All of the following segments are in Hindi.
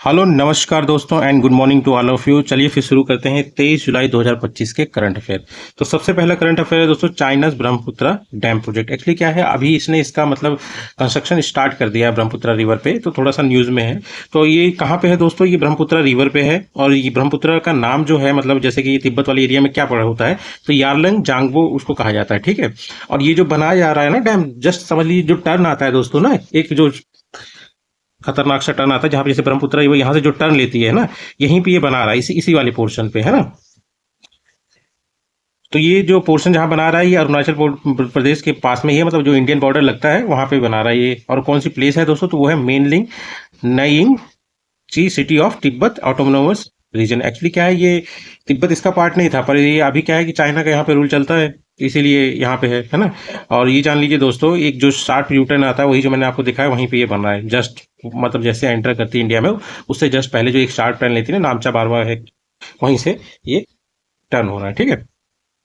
हेलो नमस्कार दोस्तों and good morning to all of you. चलिए फिर शुरू करते हैं 23 जुलाई 2025 के करंट अफेयर। तो सबसे पहला करंट अफेयर है दोस्तों, China's Brahmaputra dam project. Actually क्या है, अभी इसने इसका मतलब कंस्ट्रक्शन स्टार्ट कर दिया है ब्रह्मपुत्रा रिवर पे, तो थोड़ा सा न्यूज़ में है। तो ये कहाँ पे है दोस्तों, ये ब्रह्मपुत्रा रिवर पे है। और ये ब्रह्मपुत्रा का नाम जो है, मतलब जैसे कि ये तिब्बत वाले एरिया में क्या पड़ा होता है, तो यारलंग जांगबो उसको कहा जाता है, ठीक है। और ये जो बनाया जा रहा है ना डैम, जस्ट समझ लीजिए जो टर्न आता है दोस्तों ना, एक जो खतरनाक सा टर्न आता है जहां पे जैसे ब्रह्मपुत्र वो यहाँ से जो टर्न लेती है ना, यहीं पे ये बना रहा है, इसी इसी वाले पोर्शन पे है ना। तो ये जो पोर्शन जहां बना रहा है, ये अरुणाचल प्रदेश के पास में ही है, मतलब जो इंडियन बॉर्डर लगता है वहां पे बना रहा है ये। और कौन सी प्लेस है दोस्तों, तो वो है मेनलिंग नईंग ची city of Tibet autonomous region. Actually क्या है, ये तिब्बत इसका पार्ट नहीं था, पर ये अभी क्या है कि चाइना का यहाँ पे रूल चलता है, इसीलिए यहाँ पे है ना। और ये जान लीजिए दोस्तों, एक जो शार्प यूटर्न आता है, वही जो मैंने आपको दिखाया वहीं पे ये बन रहा है। जस्ट मतलब जैसे एंटर करती है इंडिया में, उससे जस्ट पहले जो एक शार्प टर्न लेती है ना, नामचा बारवा है, वहीं से ये टर्न हो रहा है, ठीक है।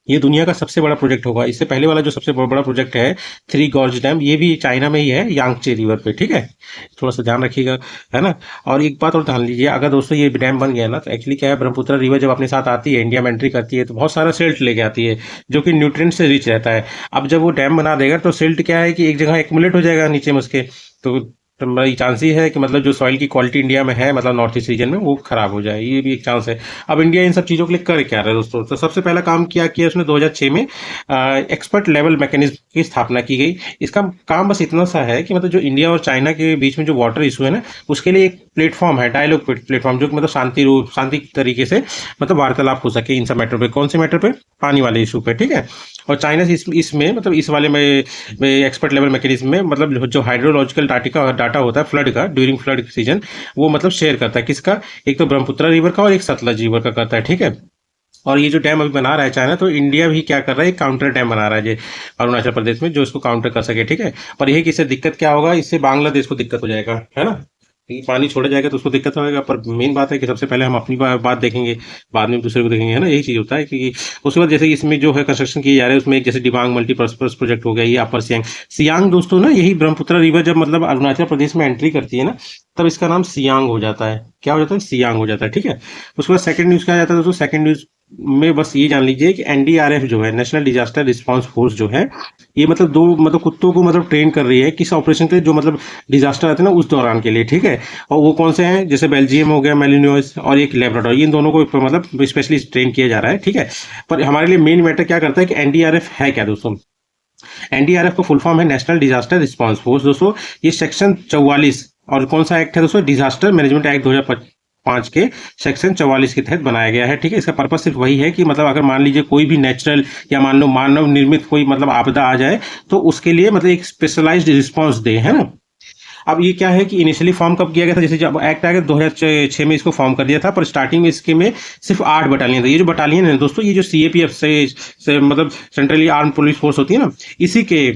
ये दुनिया का सबसे बड़ा प्रोजेक्ट होगा। इससे पहले वाला जो सबसे बड़ा प्रोजेक्ट है, थ्री गॉर्ज डैम, ये भी चाइना में ही है, यांगचे रिवर पे, ठीक है। थोड़ा सा ध्यान रखिएगा, है ना। और एक बात और ध्यान लीजिए, अगर दोस्तों ये डैम बन गया ना, तो एक्चुअली क्या है, ब्रह्मपुत्र रिवर जब अपने साथ आती है, इंडिया में एंट्री करती है, तो बहुत सारा सिल्ट लेके आती है, जो कि न्यूट्रिएंट से रिच रहता है। अब जब वो डैम बना देगा, तो सिल्ट क्या है कि एक जगह एक्मुलेट हो जाएगा नीचे में उसके, तो बड़ी चांस ही है कि मतलब जो सॉइल की क्वालिटी इंडिया में है, मतलब नॉर्थ ईस्ट रीजन में, वो खराब हो जाए, ये भी एक चांस है। अब इंडिया इन सब चीज़ों के लिए कर क्या रहा है दोस्तों, तो सबसे पहला काम किया किया उसने 2006 में एक्सपर्ट लेवल मैकेनिज्म की स्थापना की गई। इसका काम बस इतना सा है कि मतलब जो इंडिया और चाइना के बीच में जो वाटर इशू है ना, उसके लिए एक प्लेटफॉर्म है, डायलॉग प्लेटफॉर्म, जो कि मतलब शांति तरीके से मतलब वार्तालाप हो सके इन सब मैटर पे। कौन से मैटर पे, पानी वाले इशू पे, ठीक है। और चाइना इसमें मतलब इस वाले में एक्सपर्ट लेवल मैकेनिज्म में मतलब जो हाइड्रोलॉजिकल डाटा होता है फ्लड का, ड्यूरिंग फ्लड सीजन, वो मतलब शेयर करता है किसका, एक तो ब्रह्मपुत्र रिवर का और एक सतलज रिवर का करता है, ठीक है। और ये जो डैम अभी बना रहा है चाइना, तो इंडिया भी क्या कर रहा है, एक काउंटर डैम बना रहा है ये अरुणाचल प्रदेश में, जो इसको काउंटर कर सके, ठीक है। पर यही कि इससे दिक्कत क्या होगा, इससे बांग्लादेश को दिक्कत हो जाएगा, है ना। ये पानी छोड़ा जाएगा तो उसको दिक्कत होगा, पर मेन बात है कि सबसे पहले हम अपनी बात देखेंगे, बाद में दूसरे को देखेंगे, है ना। यही चीज होता है कि उसके बाद जैसे इसमें जो है कंस्ट्रक्शन किए जा रहे हैं, उसमें एक जैसे दिबांग मल्टीपर्पज प्रोजेक्ट हो गया, ये अपर सियांग। सियांग दोस्तों ना, यही ब्रह्मपुत्र रिवर जब मतलब अरुणाचल प्रदेश में एंट्री करती है ना, तब इसका नाम सियांग हो जाता है। क्या हो जाता है, सियांग हो जाता है, ठीक है। उसके बाद सेकंड न्यूज क्या आ जाता है दोस्तों, सेकंड न्यूज में बस ये जान लीजिए कि एनडीआरएफ जो है, नेशनल डिजास्टर रिस्पांस फोर्स जो है, ये मतलब दो मतलब कुत्तों को मतलब ट्रेन कर रही है किस ऑपरेशन के लिए, जो मतलब डिजास्टर आते हैं ना उस दौरान के लिए, ठीक है। और वो कौन से हैं, जैसे बेल्जियम हो गया, मेलिनोइस और एक लेब्राडोर, इन दोनों को मतलब स्पेशली ट्रेन किया जा रहा है, ठीक है। पर हमारे लिए मेन मैटर क्या करता है कि एनडीआरएफ है क्या दोस्तों। एनडीआरएफ का फुल फॉर्म है नेशनल डिजास्टर रिस्पांस फोर्स दोस्तों। ये सेक्शन 44 और कौन सा एक्ट है दोस्तों, डिजास्टर मैनेजमेंट एक्ट 2005 के सेक्शन 44 के तहत बनाया गया है, ठीक है। इसका पर्पज सिर्फ वही है कि मतलब अगर मान लीजिए कोई भी नेचुरल या मान लो मानव निर्मित कोई मतलब आपदा आ जाए, तो उसके लिए मतलब एक स्पेशलाइज्ड रिस्पांस दे, है ना। अब ये क्या है कि इनिशियली फॉर्म कब किया गया था, जैसे जब एक्ट आया 2006 में इसको फॉर्म कर दिया था, पर स्टार्टिंग में इसके में सिर्फ 8 बटालियन थे। ये जो बटालियन है दोस्तों, ये जो सीएपीएफ से मतलब सेंट्रली आर्म पुलिस फोर्स होती है ना, इसी के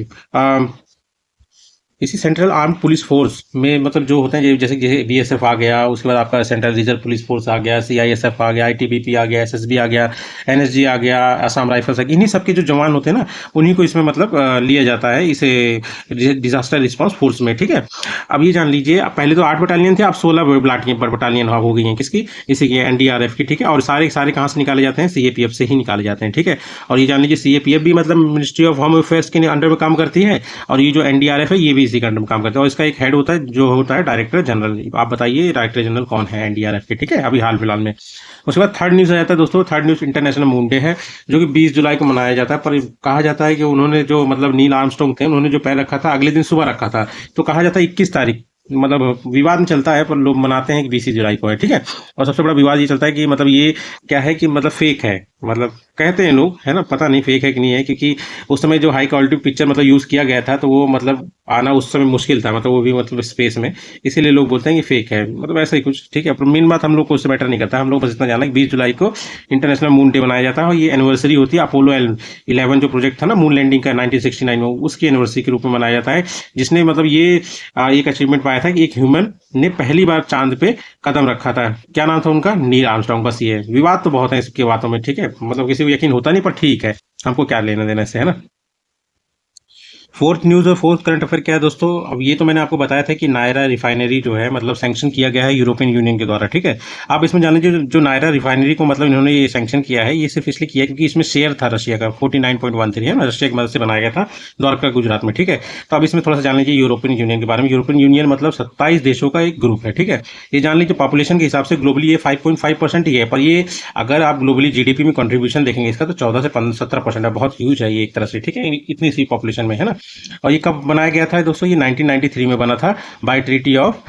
इसी सेंट्रल आर्म पुलिस फोर्स में मतलब जो होते हैं, जैसे जैसे बीएसएफ आ गया, उसके बाद आपका सेंट्रल रिजर्व पुलिस फोर्स आ गया, सीआईएसएफ आ गया, आईटीबीपी आ गया, एसएसबी आ गया, एनएसजी आ गया, असम राइफल्स आ गया, इन्हीं सबके जो जवान होते हैं ना, उन्हीं को इसमें मतलब लिया जाता है इसे डिजास्टर रिस्पांस फोर्स में, ठीक है। अब ये जान लीजिए, पहले तो 8 बटालियन थे, अब 16 बटालियन हो गई हैं, किसकी, इसी की एनडीआरएफ की, ठीक है। और सारे सारे कहाँ से निकाले जाते हैं, सीएपीएफ से ही निकाले जाते हैं, ठीक है। और ये जान लीजिए सीएपीएफ भी मतलब मिनिस्ट्री ऑफ होम अफेयर्स के अंडर में काम करती है, और ये जो एनडीआरएफ है ये भी इसी के अंडर में काम करता है। और इसका एक हेड होता है जो होता है डायरेक्टर जनरल। आप बताइए डायरेक्टर जनरल कौन है एनडीआरएफ के, ठीक है, अभी हाल फिलहाल में। उसके बाद थर्ड न्यूज आ जाता है दोस्तों, third news international moon day है, जो कि 20 जुलाई को मनाया जाता है। पर कहा जाता है कि उन्होंने जो मतलब नील आर्मस्ट्रांग थे, उन्होंने जो पैर रखा था अगले दिन सुबह रखा था, तो कहा जाता है 21 तारीख, मतलब विवाद में चलता है, पर लोग मनाते हैं कि 20 जुलाई को है, ठीक है। और सबसे बड़ा विवाद ये चलता है कि मतलब ये क्या है कि मतलब फेक है, मतलब कहते हैं लोग, है ना, पता नहीं फेक है कि नहीं है, क्योंकि उस समय जो हाई क्वालिटी पिक्चर मतलब यूज किया गया था, तो वो मतलब आना उस समय मुश्किल था, मतलब वो भी मतलब स्पेस में, इसीलिए लोग बोलते हैं कि फेक है, मतलब ऐसा ही कुछ, ठीक है। पर मेन बात हम लोग को उससे मैटर नहीं करता, हम लोग बस इतना जाना कि 20 जुलाई को इंटरनेशनल मून डे मनाया जाता है। और ये एनिवर्सरी होती है अपोलो 11 जो प्रोजेक्ट था ना मून लैंडिंग का 1969 में, उसकी एनिवर्सरी के रूप में मनाया जाता है, जिसने मतलब ये एक अचीवमेंट पाया था कि एक ह्यूमन ने पहली बार चांद पे कदम रखा था। क्या नाम था उनका, नील आर्मस्ट्रांग। बस ये विवाद तो बहुत है इसकी बातों में, ठीक है, मतलब किसी को यकीन होता नहीं, पर ठीक है, हमको क्या लेना देना इससे, है ना। फोर्थ न्यूज़ और फोर्थ करंट अफेयर क्या है दोस्तों। अब ये तो मैंने आपको बताया था कि नायरा रिफाइनरी जो है मतलब सैंक्शन किया गया है यूरोपियन यूनियन के द्वारा, ठीक है। आप इसमें जान लीजिए जो नायरा रिफाइनरी को मतलब इन्होंने ये सैंक्शन किया है, ये सिर्फ इसलिए किया है क्योंकि इसमें शेयर था रशिया का 49.13 है ना, रशिया की मदद से बनाया गया था द्वारका गुजरात में, ठीक है। तो अब इसमें थोड़ा सा जान लीजिए यूरोपियन यूनियन के बारे में। यूरोपियन यूनियन मतलब 27 देशों का एक ग्रुप है, ठीक है। ये जान लीजिए पॉपुलेशन के हिसाब से ग्लोबली ये 5.5% ही है, पर ये अगर आप ग्लोबली जीडीपी में कंट्रीब्यूशन देखेंगे इसका तो 14 से 17% है, बहुत ह्यूज है ये एक तरह से, ठीक है, इतनी सी पॉपुलेशन में, है ना। और ये कब बनाया गया था दोस्तों, ये 1993 में बना था बाय ट्रीटी ऑफ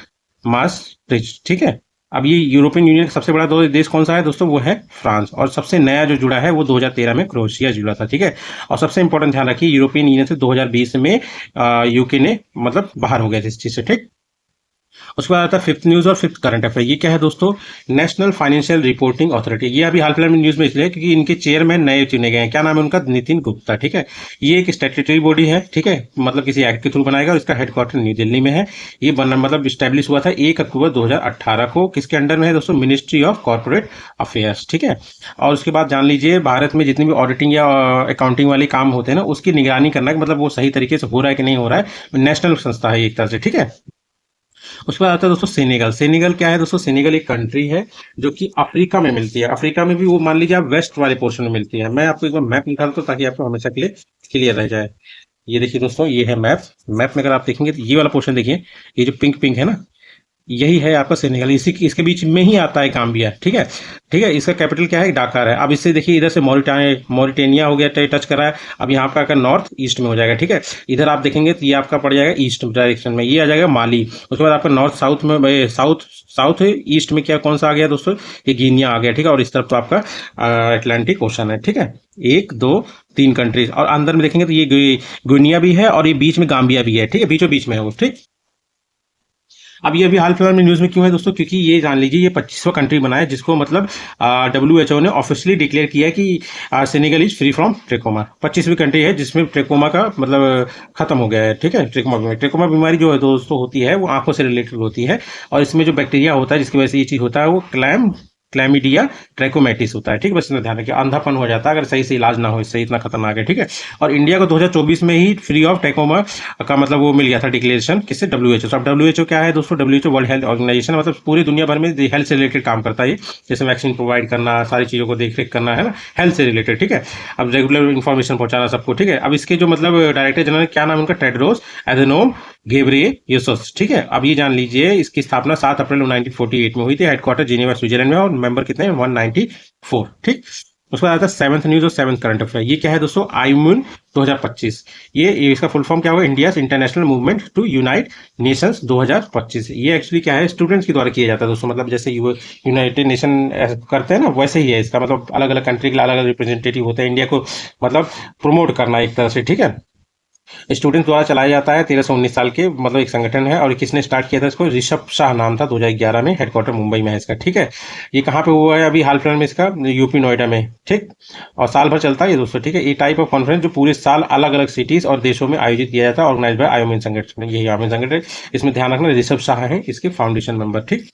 मास्ट्रिच, ठीक है। अब ये यूरोपियन यूनियन का सबसे बड़ा देश कौन सा है दोस्तों, वो है फ्रांस। और सबसे नया जो जुड़ा है वो 2013 में क्रोएशिया जुड़ा था, ठीक है। और सबसे इंपॉर्टेंट ध्यान रखिए यूरोपियन यूनियन से 2020 में यूके ने मतलब बाहर हो गया इस चीज से, ठीक। उसके बाद आता है फिफ्थ न्यूज और फिफ्थ करंट अफेयर। ये क्या है दोस्तों, नेशनल फाइनेंशियल रिपोर्टिंग अथॉरिटी। ये अभी हाल फिलहाल में न्यूज में इसलिए क्योंकि इनके चेयरमैन नए चुने गए हैं। क्या नाम है उनका, नितिन गुप्ता, ठीक है। ये एक स्टैट्यूटरी बॉडी है, ठीक है, मतलब किसी एक्ट के थ्रू बनाएगा और इसका हेडक्वार्टर न्यू दिल्ली में है। ये बना मतलब स्टैब्लिश हुआ था 1 अक्टूबर 2018 को। किसके अंडर में है दोस्तों, मिनिस्ट्री ऑफ कॉर्पोरेट अफेयर्स, ठीक है। और उसके बाद जान लीजिए भारत में जितनी भी ऑडिटिंग या अकाउंटिंग वाले काम होते हैं ना, उसकी निगरानी करना है, मतलब वो सही तरीके से हो रहा है कि नहीं हो रहा है। नेशनल संस्था है एक तरह से, ठीक है। उसके बाद आता है दोस्तों सेनेगल। सेनेगल क्या है दोस्तों, सेनेगल एक कंट्री है जो कि अफ्रीका में मिलती है। अफ्रीका में भी वो मान लीजिए आप वेस्ट वाले पोर्शन में मिलती है। मैं आपको एक बार मैप निकालता हूँ ताकि आपको हमेशा के लिए क्लियर रह जाए। ये देखिए दोस्तों, ये है मैप। मैप में अगर आप देखेंगे तो ये वाला पोर्शन देखिए, ये जो पिंक पिंक है ना, यही है आपका सेनेगल। इसी इसके बीच में ही आता है काम्बिया, ठीक है, ठीक है। इसका कैपिटल क्या है, डाकार है। अब इससे देखिए इधर से मॉरिटानिया हो गया, टच करा है। अब यहाँ पर आकर नॉर्थ ईस्ट में हो जाएगा, ठीक है। इधर आप देखेंगे तो ये आपका पड़ जाएगा ईस्ट डायरेक्शन में, ये आ जाएगा माली। उसके बाद आपका नॉर्थ साउथ में साउथ ईस्ट में क्या कौन सा आ गया दोस्तों, ये गिनिया आ गया, ठीक है। और इस तरफ तो आपका अटलांटिक ओशन है, ठीक है। 1 2 3 कंट्रीज। और अंदर में देखेंगे तो ये गुनिया भी है और ये बीच में गाम्बिया भी है, ठीक है, बीचों बीच में है वो, ठीक। अब ये अभी हाल फिलहाल में न्यूज में क्यों है दोस्तों, क्योंकि ये जान लीजिए ये 25वां कंट्री बना है जिसको मतलब WHO ने ऑफिशियली डिक्लेयर किया है कि Senegal is free from trachoma. 25वीं कंट्री है जिसमें ट्रेकोमा का मतलब खत्म हो गया है, ठीक है। ट्रेकोमा बीमारी जो है दोस्तों होती है वो आंखों से रिलेटेड होती है। और इसमें जो बैक्टीरिया होता है जिसकी वजह से ये चीज होता है वो क्लैमिडिया ट्रैकोमैटिस होता है, ठीक है। बस इतना ध्यान रखिए, अंधापन हो जाता है अगर सही से इलाज ना हो, इससे इतना खतरनाक है, ठीक है। और इंडिया को 2024 में ही फ्री ऑफ ट्रैकोमा का मतलब वो मिल गया था डिक्लेरेशन, किससे, WHO। अब WHO क्या है दोस्तों, WHO वर्ल्ड हेल्थ ऑर्गेनाइजेशन, मतलब पूरी दुनिया भर में हेल्थ से रिलेटेड काम करता है, जैसे वैक्सीन प्रोवाइड करना, सारी चीज़ों को देख रेख करना, है ना, हेल्थ से रिलेटेड, ठीक है। अब रेगुलर इन्फॉर्मेशन पहुंचाना सबको, ठीक है। अब इसके जो मतलब डायरेक्टर जनरल क्या नाम है उनका, टेड्रोस एधेनोम घेब्रेयेसस, ठीक है। अब ये जान लीजिए इसकी स्थापना 7 अप्रैल 1948 में हुई थी। हेडक्वार्टर जिनेवा स्विट्जरलैंड में, और मेंबर कितने हैं, 194, ठीक। उसके बाद आता है सेवंथ न्यूज और सेवंथ करंट अफेयर। ये क्या है दोस्तों, आईमून 2025। ये इसका फुल फॉर्म क्या होगा, India international movement to unite nations 2025। ये एक्चुअली क्या है, स्टूडेंट्स के द्वारा किया जाता है दोस्तों, मतलब जैसे यूनाइटेड नेशन करते हैं ना, वैसे ही है इसका मतलब। अलग अलग कंट्री के लिए अलग अलग रिप्रेजेंटेटिव होते हैं, इंडिया को मतलब प्रमोट करना एक तरह से, ठीक है। स्टूडेंट द्वारा चलाया जाता है, 13 से 19 साल के मतलब एक संगठन है। और किसने स्टार्ट किया था इसको, ऋषभ शाह नाम था, 2011 में। हेडक्वार्टर मुंबई में है इसका, ठीक है। ये कहाँ पे हुआ है अभी हाल फिलहाल में, इसका यूपी नोएडा में, ठीक। और साल भर चलता है ये दोस्तों, ठीक है। ये टाइप ऑफ कॉन्फ्रेंस जो पूरे साल अलग अलग सिटीज और देशों में आयोजित किया जाता है, ऑर्गेनाइज बाय आयोमिन संगठन, यही आयोमिन संगठन। इसमें ध्यान रखना ऋषभ शाह है इसके फाउंडेशन मेंबर, ठीक।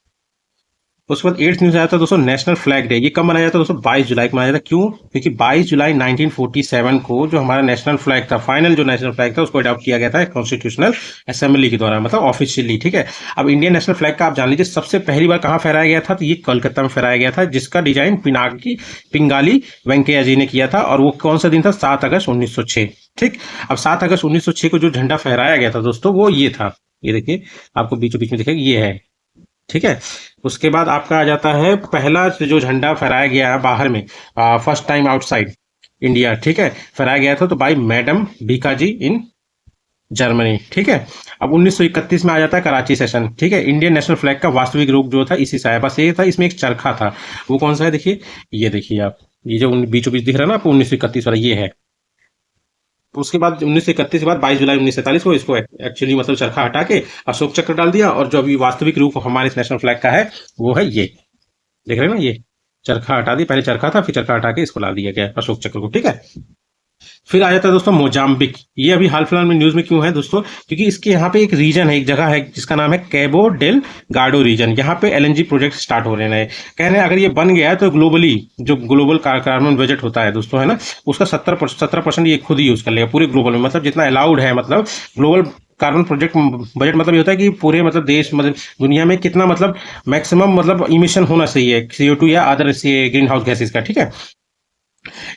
उसके बाद 8th न्यूज आया था दोस्तों, नेशनल फ्लैग डे। ये कब मनाया जाता है दोस्तों, 22 जुलाई को मनाया जाता है। क्यों, क्योंकि 22 जुलाई 1947 को जो हमारा नेशनल फ्लैग था, फाइनल जो नेशनल फ्लैग था, उसको अडॉप्ट किया गया था कॉन्स्टिट्यूशनल असेंबली के द्वारा, मतलब ऑफिशियली, ठीक है। अब इंडियन नेशनल फ्लैग का आप जान लीजिए सबसे पहली बार कहाँ फहराया गया था, तो ये कोलकाता में फहराया गया था, जिसका डिजाइन पिंगाली वेंकैया जी ने किया था। और वो कौन सा दिन था, 7 अगस्त 1906, ठीक। अब 7 अगस्त 1906 को जो झंडा फहराया गया था दोस्तों, वो ये था, ये देखिए आपको बीचों बीच में दिखेगा, ये है, ठीक है। उसके बाद आपका आ जाता है पहला जो झंडा फहराया गया है बाहर में, फर्स्ट टाइम आउटसाइड इंडिया, ठीक है, फहराया गया था तो by madam Bhikaji in Germany, ठीक है। अब 1931 में आ जाता है कराची सेशन, ठीक है। इंडियन नेशनल फ्लैग का वास्तविक रूप जो था इसी साया, बस ये था, इसमें एक चरखा था। वो कौन सा है, देखिए, ये देखिए आप, ये जो बीचों बीच दिख रहा है ना आपको 1931 वाला, ये है। उसके बाद 1931 के बाद 22 जुलाई 1947 को इसको एक्चुअली मतलब चरखा हटा के अशोक चक्र डाल दिया। और जो अभी वास्तविक रूप हमारे इस नेशनल फ्लैग का है वो है ये, देख रहे हैं ना, ये चरखा हटा दी, पहले चरखा था फिर चरखा हटा के इसको ला दिया गया अशोक चक्र को, ठीक है। फिर आ जाता है दोस्तों मोजाम्बिक। ये अभी हाल फिलहाल में न्यूज में क्यों है दोस्तों, क्योंकि इसके यहाँ पे एक रीजन है, एक जगह है जिसका नाम है कैबो डेल गार्डो रीजन। यहाँ पे एलएनजी प्रोजेक्ट स्टार्ट हो रहे हैं। कह रहे हैं अगर ये बन गया है तो ग्लोबली जो ग्लोबल कार्बन बजट होता है दोस्तों, है ना, उसका 17% ये खुद ही यूज कर लेगा पूरे ग्लोबल में, मतलब जितना अलाउड है, मतलब ग्लोबल कार्बन प्रोजेक्ट बजट मतलब ये होता है कि पूरे मतलब देश मतलब दुनिया में कितना मतलब मैक्सिमम मतलब इमिशन होना चाहिए CO2 या अदर ग्रीन हाउस गैसेज का, ठीक है।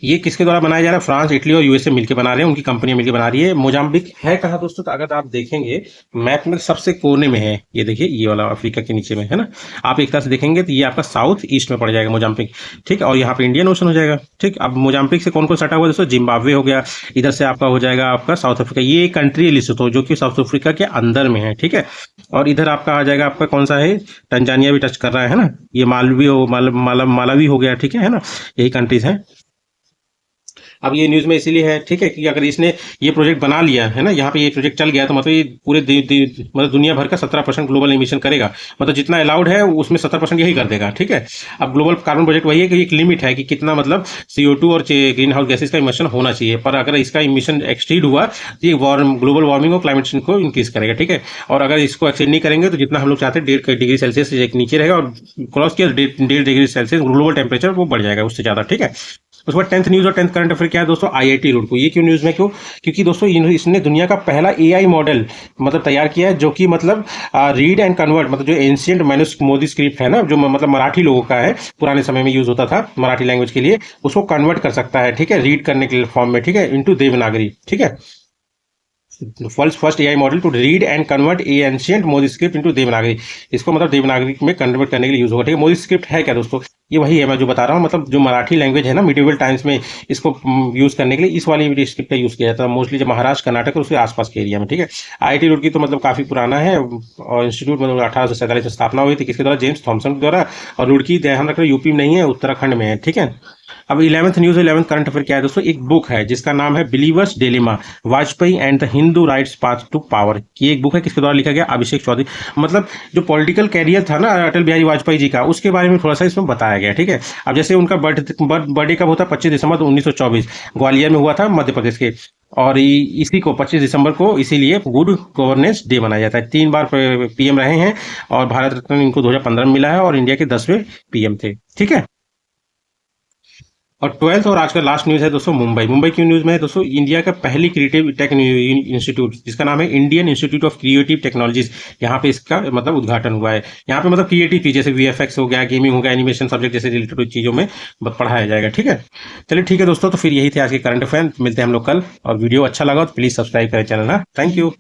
ये किसके द्वारा बनाया जा रहा है, फ्रांस, इटली और यूएसए मिलकर बना रहे हैं, उनकी कंपनियां मिलकर बना रही है। मोजाम्बिक है कहाँ दोस्तों, तो अगर आप देखेंगे मैप में सबसे कोने में है, ये देखिए ये वाला अफ्रीका के नीचे में है ना, आप एक तरह से देखेंगे तो ये आपका साउथ ईस्ट में पड़ जाएगा मोजाम्बिक, ठीक है, और यहाँ पे इंडियन ओशन हो जाएगा, ठीक। अब मोजाम्बिक से कौन कौन सटा हुआ दोस्तों, जिम्बाब्वे हो गया, इधर से आपका हो जाएगा आपका साउथ अफ्रीका, ये एक कंट्री लिस्ट हो जो कि साउथ अफ्रीका के अंदर में है, ठीक है। और इधर आपका आ जाएगा आपका कौन सा है, टंजानिया भी टच कर रहा है ना, ये मालवी हो मालावी हो गया, ठीक है ना, यही कंट्रीज हैं। अब ये न्यूज़ में इसीलिए है, ठीक है, कि अगर इसने ये प्रोजेक्ट बना लिया है ना, यहाँ पे ये प्रोजेक्ट चल गया तो मतलब ये पूरे मतलब दुनिया भर का 17% ग्लोबल एमिशन करेगा, मतलब जितना अलाउड है उसमें 17% यही कर देगा, ठीक है। अब ग्लोबल कार्बन बजट वही है कि एक लिमिट है कि कितना मतलब CO2 और ग्रीन हाउस गैसेज का इमिशन होना चाहिए, पर अगर इसका इमिशन एक्सटीड हुआ तो ये ग्लोबल वार्मिंग और क्लाइमेट चेंज को इंक्रीज करेगा, ठीक है। और अगर इसको एक्सटेंड नहीं करेंगे तो जितना हम लोग चाहते हैं 1.5 डिग्री सेल्सियस से नीचे रहेगा, और क्रॉस किया 1.5 डिग्री सेल्सियस ग्लोबल टेम्परेचर वो बढ़ जाएगा उससे ज़्यादा, ठीक है। उसके बाद 10th न्यूज़ और 10th करंट अफेयर क्या है दोस्तों, IIT रुड़को। ये क्यों न्यूज़ में, क्यों, क्योंकि दोस्तों इसने दुनिया का पहला AI मॉडल मतलब तैयार किया है, जो कि मतलब रीड एंड कन्वर्ट, मतलब जो एंशियंट मोदी स्क्रिप्ट है ना, जो मतलब मराठी लोगों का है, पुराने समय में यूज होता था मराठी लैंग्वेज के लिए, उसको कन्वर्ट कर सकता है, ठीक है, रीड करने के फॉर्म में, ठीक है, इनटू देवनागरी, ठीक है। First AI model to read and convert a ancient Modi script into Devanagari. इसको मतलब देवनागरी में कन्वर्ट करने के लिए यूज होगा, ठीक है। मोदी स्क्रिप्ट है क्या दोस्तों, ये वही है मैं जो बता रहा हूँ, मतलब जो मराठी लैंग्वेज है ना मिडिवल टाइम्स में, इसको यूज करने के लिए इस वाली स्क्रिप्ट का यूज किया जाता है मोस्टली जब महाराष्ट्र, कर्नाटक और उसके आसपास के एरिया में, ठीक है। IIT रुड़की तो मतलब काफी पुराना है, और इंस्टीट्यूट मतलब 1847 में स्थापना हुई थी, किसके द्वारा, जेम्स थॉमसन के द्वारा। और रुड़की ध्यान रखना यूपी में नहीं है, उत्तराखंड में है, ठीक है। अब 11th news 11th current affair क्या है दोस्तों, एक बुक है जिसका नाम है believer's dilemma, Vajpayee and the Hindu right's path to power. ये एक बुक है, किसके द्वारा लिखा गया, अभिषेक चौधरी। मतलब जो पॉलिटिकल कैरियर था ना अटल बिहारी वाजपेयी जी का, उसके बारे में थोड़ा सा इसमें बताया गया, ठीक है। अब जैसे उनका बर्थडे कब होता है, 25 दिसंबर 1924, ग्वालियर में हुआ था, मध्य प्रदेश के। और इसी को 25 दिसंबर को इसीलिए गुड गवर्नेंस डे मनाया जाता है। 3 बार PM रहे हैं, और भारत रत्न इनको 2015 में मिला है, और इंडिया के 10वें PM थे, ठीक है। और 12th और आज का लास्ट न्यूज़ है दोस्तों, मुंबई क्यों न्यूज़ में है दोस्तों, इंडिया का पहली क्रिएटिव टेक इंस्टीट्यूट जिसका नाम है Indian institute of creative technologies, यहाँ पे इसका मतलब उद्घाटन हुआ है। यहाँ पे मतलब क्रिएटिव चीज जैसे VFX हो गया, गेमिंग हो गया, एनिमेशन सब्जेक्ट जैसे रिलेटेड चीजों में पढ़ाया जाएगा, ठीक है। चलिए ठीक है दोस्तों, तो फिर यही थे आज के करंट अफेयर, मिलते हैं हम लोग कल, और वीडियो अच्छा लगा तो प्लीज सब्सक्राइब करें चैनल ना। Thank you.